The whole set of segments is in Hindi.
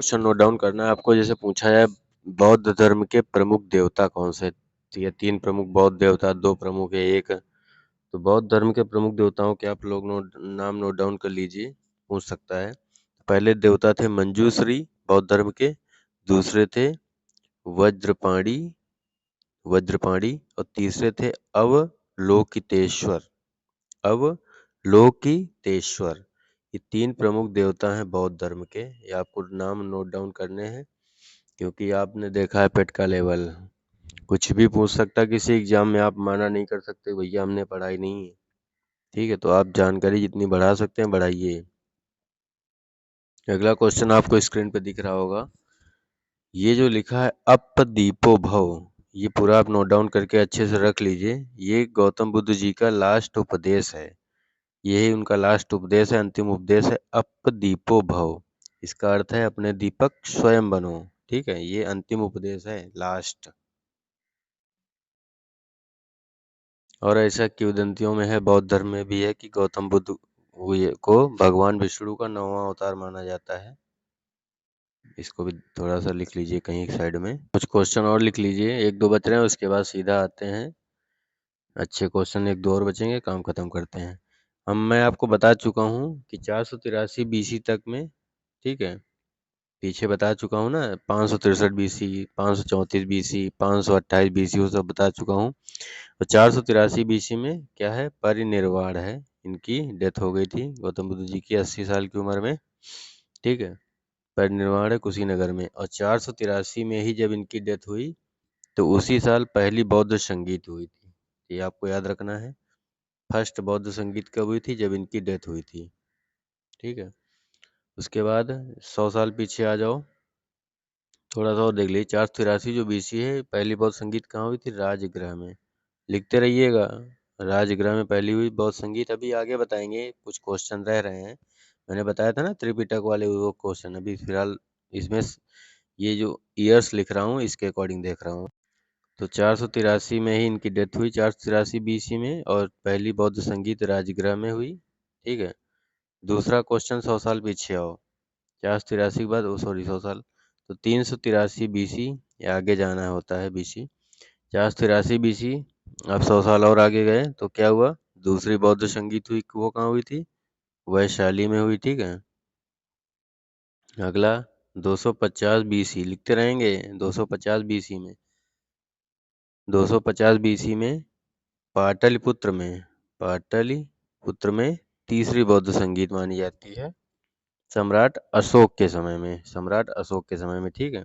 क्वेश्चन नोट डाउन करना है आपको। जैसे पूछा जाए बौद्ध धर्म के प्रमुख देवता कौन से, तो ये 3 प्रमुख बौद्ध देवता, 2 प्रमुख है, 1 तो बौद्ध धर्म के प्रमुख देवताओं के आप लोग नाम नोट डाउन कर लीजिए, पूछ सकता है। पहले देवता थे मंजूश्री बौद्ध धर्म के, दूसरे थे वज्रपाणी वज्रपाणी और तीसरे थे अवलोकितेश्वर। अवलोकितेश्वर ये 3 प्रमुख देवता हैं बौद्ध धर्म के। ये आपको नाम नोट डाउन करने हैं, क्योंकि आपने देखा है पेट का लेवल कुछ भी पूछ सकता किसी एग्जाम में, आप माना नहीं कर सकते भैया हमने पढ़ाई नहीं है। ठीक है, तो आप जानकारी जितनी बढ़ा सकते हैं बढ़ाइए। अगला क्वेश्चन आपको स्क्रीन पे दिख रहा होगा, ये जो लिखा है अपदीपो भव, ये पूरा आप नोट डाउन करके अच्छे से रख लीजिए। ये गौतम बुद्ध जी का लास्ट उपदेश है, यही उनका लास्ट उपदेश है, अंतिम उपदेश है, अपदीपो भव। इसका अर्थ है अपने दीपक स्वयं बनो। ठीक है, ये अंतिम उपदेश है, लास्ट। और ऐसा किंवदंतियों में है, बौद्ध धर्म में भी है कि गौतम बुद्ध को भगवान विष्णु का 9वां अवतार माना जाता है। इसको भी थोड़ा सा लिख लीजिए कहीं साइड में। कुछ क्वेश्चन और लिख लीजिए, 1-2 बच रहे हैं, उसके बाद सीधा आते हैं अच्छे क्वेश्चन। 1-2 और बचेंगे, काम खत्म करते हैं। मैं आपको बता चुका हूँ कि 483 बीसी तक में, ठीक है, पीछे बता चुका हूँ ना, 563 बीसी, 534 बीसी, 528 बीसी, वो सब बता चुका हूँ। तो 483 बीसी में क्या है, परिनिर्वाण है, इनकी डेथ हो गई थी गौतम बुद्ध जी की 80 साल की उम्र में। ठीक है, परिनिर्वाण है कुशीनगर में। और 483 में ही जब इनकी डेथ हुई तो उसी साल पहली बौद्ध संगीत हुई थी, ये आपको याद रखना है। फर्स्ट बौद्ध संगीत कब हुई थी, जब इनकी डेथ हुई थी। ठीक है, उसके बाद 100 साल पीछे आ जाओ, थोड़ा सा और देख लीजिए। 483 जो बीसी है, पहली बौद्ध संगीत कहाँ हुई थी, राजगृह में। लिखते रहिएगा, राजगृह में पहली हुई बौद्ध संगीत। अभी आगे बताएंगे, कुछ क्वेश्चन रह रहे हैं। मैंने बताया था ना त्रिपिटक वाले वो क्वेश्चन, अभी फिलहाल इसमें ये जो ईयर्स लिख रहा हूँ इसके अकॉर्डिंग देख रहा हूँ। तो 483 में ही इनकी डेथ हुई, 483 बीसी में, और पहली बौद्ध संगीत राजगृह में हुई। ठीक है, दूसरा क्वेश्चन 100 साल पीछे आओ, 483 के बाद, सॉरी 100 साल, तो 383 बीसी, ये आगे जाना होता है बीसी। 483 बीसी, अब 100 साल और आगे गए तो क्या हुआ, दूसरी बौद्ध संगीत हुई, वो कहाँ हुई थी, वैशाली में हुई। ठीक है, अगला 250 बीसी, लिखते रहेंगे। 250 बीसी में, 250 बीसी में पाटलिपुत्र में तीसरी बौद्ध संगीत मानी जाती है, सम्राट अशोक के समय में, सम्राट अशोक के समय में। ठीक है,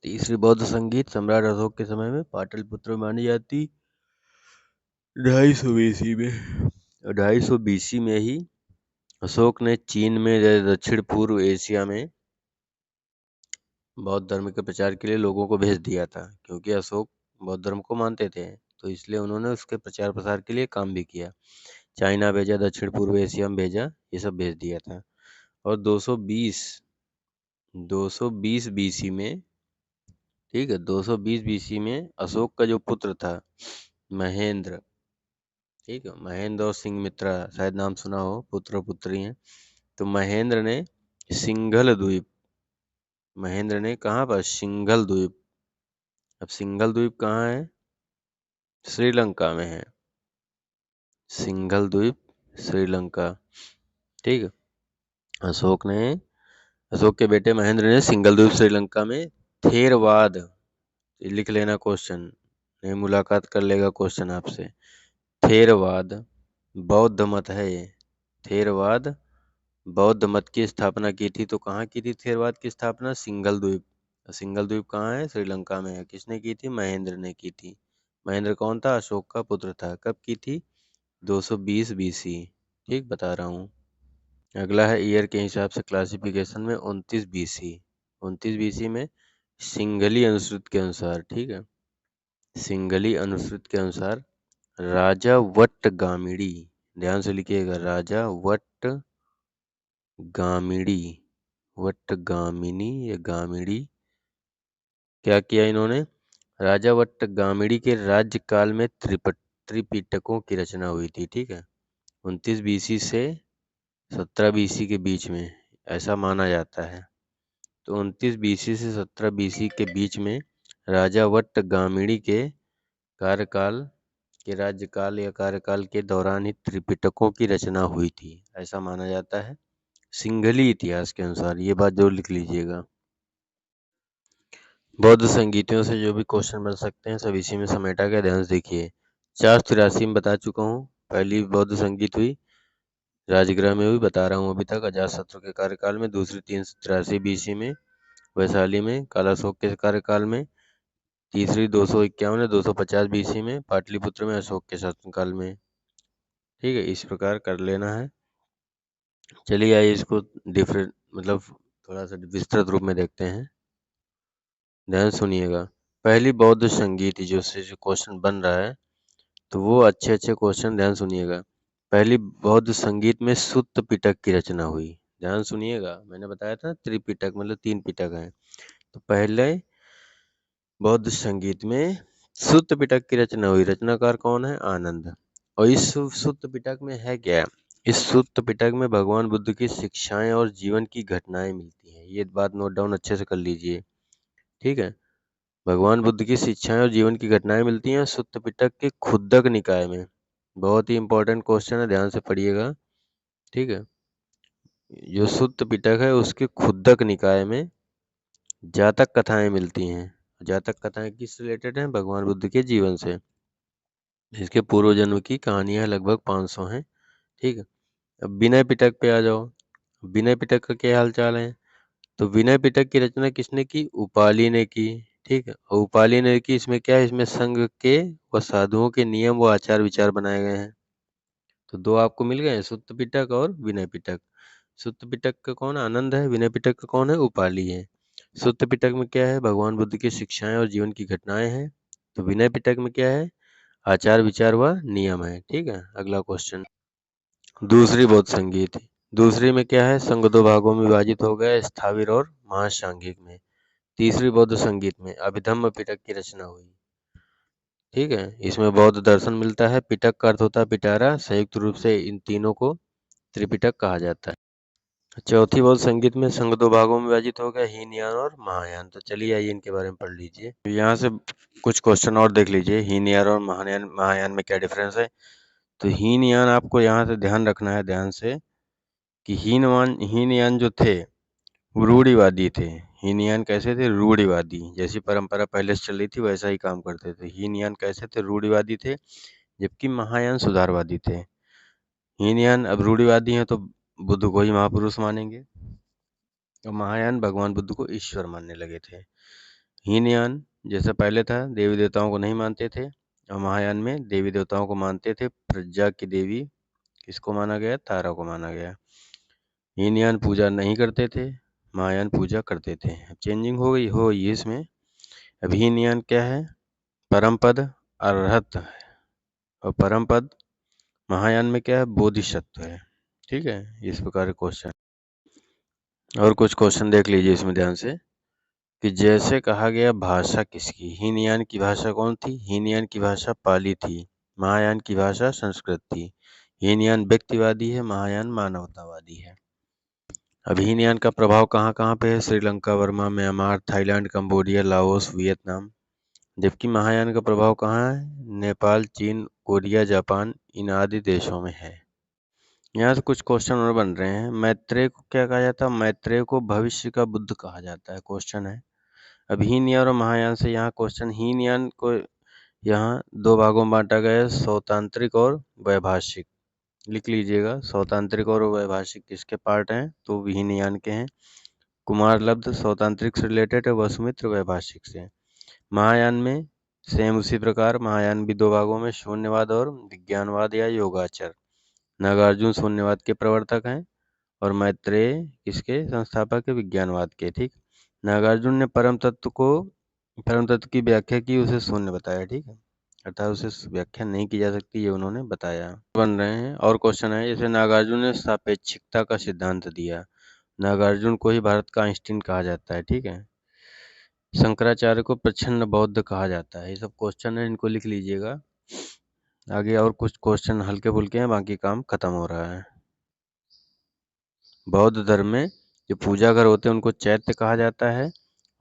तीसरी बौद्ध संगीत सम्राट अशोक के समय में पाटलिपुत्र में मानी जाती। 250 बीसी में, 250 बीसी में ही अशोक ने चीन में, दक्षिण पूर्व एशिया में बौद्ध धर्म के प्रचार के लिए लोगों को भेज दिया था, क्योंकि अशोक बौद्ध धर्म को मानते थे, तो इसलिए उन्होंने उसके प्रचार प्रसार के लिए काम भी किया। चाइना भेजा, दक्षिण पूर्व एशिया में भेजा, ये सब भेज दिया था। और 220 बीसी में, ठीक है, 220 बीसी में अशोक का जो पुत्र था महेंद्र, ठीक है, महेंद्र और सिंघमित्रा, शायद नाम सुना हो, पुत्र पुत्री हैं। तो महेंद्र ने सिंघल द्वीप, महेंद्र ने कहाँ पर, सिंघल द्वीप। अब सिंघल द्वीप कहाँ है, श्रीलंका में है, सिंघल द्वीप श्रीलंका। ठीक है, अशोक के बेटे महेंद्र ने सिंघल द्वीप श्रीलंका में थेरवाद, लिख लेना क्वेश्चन, नहीं मुलाकात कर लेगा क्वेश्चन आपसे। थेरवाद बौद्ध मत है ये, थेरवाद बौद्ध मत की स्थापना की थी। तो कहाँ की थी थेरवाद की स्थापना, सिंघल द्वीप। सिंघल द्वीप कहाँ है, श्रीलंका में है। किसने की थी, महेंद्र ने की थी। महेंद्र कौन था, अशोक का पुत्र था। कब की थी, 220 बीसी। ठीक बता रहा हूँ। अगला है ईयर के हिसाब से क्लासिफिकेशन में 29 बीसी। 29 बीसी में सिंघली अनुश्रुत के अनुसार, ठीक है, सिंघली अनुश्रुत के अनुसार राजा वट्टगामिणी, ध्यान से लिखिएगा, राजा वट्टगामिणी, वट्टगामिनी या गामिणी, क्या किया इन्होंने, राजा वट्टगामिणी के राज्यकाल में त्रिपिटकों की रचना हुई थी। ठीक है, 29 बीसी से 17 बीसी के बीच में, ऐसा माना जाता है। तो 29 बीसी से 17 बीसी के बीच में राजा वट्टगामिणी के राज्यकाल या कार्यकाल के दौरान ही त्रिपिटकों की रचना हुई थी, ऐसा माना जाता है सिंघली इतिहास के अनुसार। ये बात जरूर लिख लीजिएगा। बौद्ध संगीतों से जो भी क्वेश्चन बन सकते हैं सब इसी में समेटा के ध्यान से देखिए। 483 में बता चुका हूँ, पहली बौद्ध संगीत हुई राजगृह में, हुई बता रहा हूँ अभी तक अजातशत्रु के कार्यकाल में। दूसरी 383 बीसी में वैशाली में कालाशोक के कार्यकाल में। तीसरी 251 या 250 बीसी में पाटलिपुत्र में अशोक के शासनकाल में। ठीक है, इस प्रकार कर लेना है। चलिए आइए इसको डिफरेंट मतलब थोड़ा सा विस्तृत रूप में देखते हैं, ध्यान सुनिएगा। पहली बौद्ध संगीत जो से जो क्वेश्चन बन रहा है तो वो अच्छे क्वेश्चन ध्यान सुनिएगा। पहली बौद्ध संगीत में सुत्त पिटक की रचना हुई, ध्यान सुनिएगा। मैंने बताया था त्रिपिटक मतलब 3 पिटक हैं। तो पहले बौद्ध संगीत में सुत्त पिटक की रचना हुई, रचनाकार कौन है? आनंद। और इस सुत्त पिटक में है क्या? इस सुत्त पिटक में भगवान बुद्ध की शिक्षाएं और जीवन की घटनाएं मिलती हैं। ये बात नोट डाउन अच्छे से कर लीजिए, ठीक है। भगवान बुद्ध की शिक्षाएं और जीवन की घटनाएं मिलती हैं सुत्त पिटक के खुद्दक निकाय में। बहुत ही इंपॉर्टेंट क्वेश्चन है, ध्यान से पढ़िएगा, ठीक है। जो सुत्त पिटक है उसके खुद्दक निकाय में जातक कथाएं मिलती हैं। जातक कथाएं किस रिलेटेड हैं? भगवान बुद्ध के जीवन से। इसके पूर्व जन्म की कहानियां लगभग 500 हैं, ठीक है। अब विनय पिटक पे आ जाओ। विनय पिटक का क्या हाल चाल है? तो विनय पिटक की रचना किसने की? उपाली ने की, ठीक है। और उपाली ने की, इसमें क्या है? इसमें संघ के व साधुओं के नियम व आचार विचार बनाए गए हैं। तो दो आपको मिल गए, सुत्त पिटक और विनय पिटक। सुत्त पिटक का कौन? आनंद है। विनय पिटक का कौन है? उपाली है। सुत्त पिटक में क्या है? भगवान बुद्ध की शिक्षाएं और जीवन की घटनाएं हैं। तो विनय पिटक में क्या है? आचार विचार व नियम है, ठीक है। अगला क्वेश्चन, दूसरी बौद्ध संगीत। दूसरी में क्या है? संघ दो भागों में विभाजित हो गया, स्थाविर और महासांघिक में। तीसरी बौद्ध संगीत में अभिधम्म पिटक की रचना हुई, ठीक है। इसमें बौद्ध दर्शन मिलता है। पिटक का अर्थ होता है पिटारा। संयुक्त रूप से इन तीनों को त्रिपिटक कहा जाता है। चौथी बौद्ध संगीत में संघ दो भागों में विभाजित हो गया, हीनयान और महायान। तो चलिए आइए इनके बारे में पढ़ लीजिए। यहाँ से कुछ क्वेश्चन और देख लीजिए। हीनयान और महायान में क्या डिफरेंस है? तो हीनयान आपको यहाँ से ध्यान रखना है, ध्यान से, कि हीनयान जो थे वो रूढ़िवादी थे। हीनयान कैसे थे? रूढ़िवादी। जैसी परंपरा पहले से चल रही थी वैसा ही काम करते थे। हीनयान कैसे थे? रूढ़िवादी थे। जबकि महायान सुधारवादी थे। हीनयान अब रूढ़िवादी हैं तो बुद्ध को ही महापुरुष मानेंगे, और महायान भगवान बुद्ध को ईश्वर मानने लगे थे। हीनयान जैसा पहले था देवी देवताओं को नहीं मानते थे, और महायान में देवी देवताओं को मानते थे। प्रज्ञा की देवी किसको माना गया? तारा को माना गया। हीनयान पूजा नहीं करते थे, महायान पूजा करते थे। चेंजिंग हो गई इसमें। अब हीनयान क्या है? परमपद अरहत है, और परमपद महायान में क्या है? बोधिसत्व है, ठीक है। इस प्रकार के क्वेश्चन और कुछ क्वेश्चन देख लीजिए इसमें ध्यान से, कि जैसे कहा गया भाषा किसकी? हीनयान की भाषा कौन थी? हीनयान की भाषा पाली थी। महायान की भाषा संस्कृत थी। हीनयान व्यक्तिवादी है, महायान मानवतावादी है। अब हीनयान का प्रभाव कहाँ कहाँ पे है? Sri Lanka, Verma, Myanmar, Thailand, Cambodia, Laos, Vietnam. जबकि महायान का प्रभाव कहाँ है? नेपाल, चीन, कोरिया, जापान, इन आदि देशों में है। यहाँ से कुछ क्वेश्चन और बन रहे हैं। मैत्रेय को क्या कहा जाता है? मैत्रेय को भविष्य का बुद्ध कहा जाता है, क्वेश्चन है। अब हीनयान और महायान से यहाँ क्वेश्चन, हीनयान को यहाँ दो भागों में बांटा गया है, सौतांत्रिक और वैभाषिक। लिख लीजिएगा, सौतांत्रिक और वैभाषिक किसके पार्ट हैं? तो हीनयान के हैं। कुमारलब्ध सौतांत्रिक से रिलेटेड है, वसुमित्र वैभाषिक से। महायान में सेम उसी प्रकार, महायान भी दो भागों में, शून्यवाद और विज्ञानवाद या योगाचर। नागार्जुन शून्यवाद के प्रवर्तक हैं, और मैत्रेय किसके संस्थापक है? विज्ञानवाद के, ठीक। नागार्जुन ने परम तत्व की व्याख्या की, उसे शून्य बताया, ठीक है। अर्थात उसे व्याख्या नहीं की जा सकती, ये उन्होंने बताया। बन रहे हैं और क्वेश्चन है, जैसे नागार्जुन ने सापेक्षिकता का सिद्धांत दिया। नागार्जुन को ही भारत का आइंस्टीन कहा जाता है, ठीक है। शंकराचार्य को प्रच्छन्न बौद्ध कहा जाता है। ये सब क्वेश्चन है, इनको लिख लीजिएगा। आगे और कुछ क्वेश्चन हल्के फुल्के हैं, बाकी काम खत्म हो रहा है। बौद्ध धर्म में जो पूजा घर होते हैं उनको चैत्य कहा जाता है।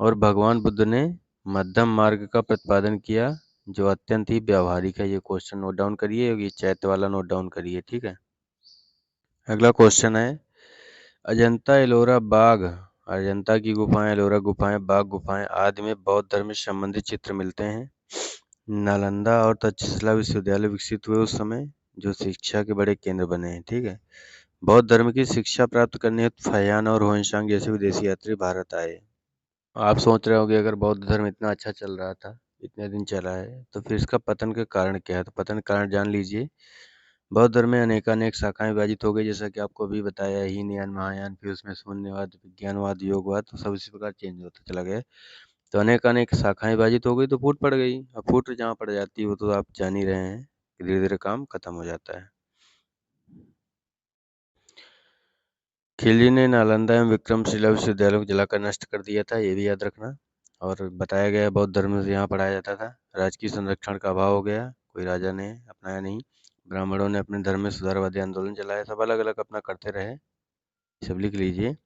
और भगवान बुद्ध ने मध्यम मार्ग का प्रतिपादन किया, जो अत्यंत ही व्यावहारिक है। ये क्वेश्चन नोट डाउन करिए, ये चैत्य वाला नोट डाउन करिए, ठीक है। अगला क्वेश्चन है, अजंता एलोरा बाघ, अजंता की गुफाएं, एलोरा गुफाएं, बाघ गुफाएं आदि में बौद्ध धर्म से संबंधित चित्र मिलते हैं। नालंदा और तक्षशिला विश्वविद्यालय विकसित हुए उस समय, जो शिक्षा के बड़े केंद्र बने हैं, ठीक है। बौद्ध धर्म की शिक्षा प्राप्त करने हेतु फहियान और होनसांग जैसे विदेशी यात्री भारत आए। आप सोच रहे होंगे, अगर बौद्ध धर्म इतना अच्छा चल रहा था, इतने दिन चला है, तो फिर इसका पतन का कारण क्या है? तो पतन का कारण जान लीजिए। बौद्ध धर्म में अनेकानेक शाखाएं विभाजित हो गई, जैसा कि आपको अभी बताया, हीनयान, महायान, फिर उसमें शून्यवाद, विज्ञानवाद, योगवाद, तो सब इसी प्रकार चेंज होता चला गया। तो अनेकानेक शाखाएं विभाजित हो गई, तो फूट पड़ गई। अब फूट जहाँ पड़ जाती है वो तो आप जान ही रहे हैं, धीरे धीरे काम खत्म हो जाता है। खिलजी ने नालंदा एवं विक्रमशिला विश्वविद्यालय को जलाकर नष्ट कर दिया था, ये भी याद रखना। और बताया गया बौद्ध धर्म से यहाँ पढ़ाया जाता था। राजकीय संरक्षण का अभाव हो गया, कोई राजा ने अपनाया नहीं। ब्राह्मणों ने अपने धर्म में सुधारवादी आंदोलन चलाया, सब अलग अलग अपना करते रहे, सब लिख लीजिए।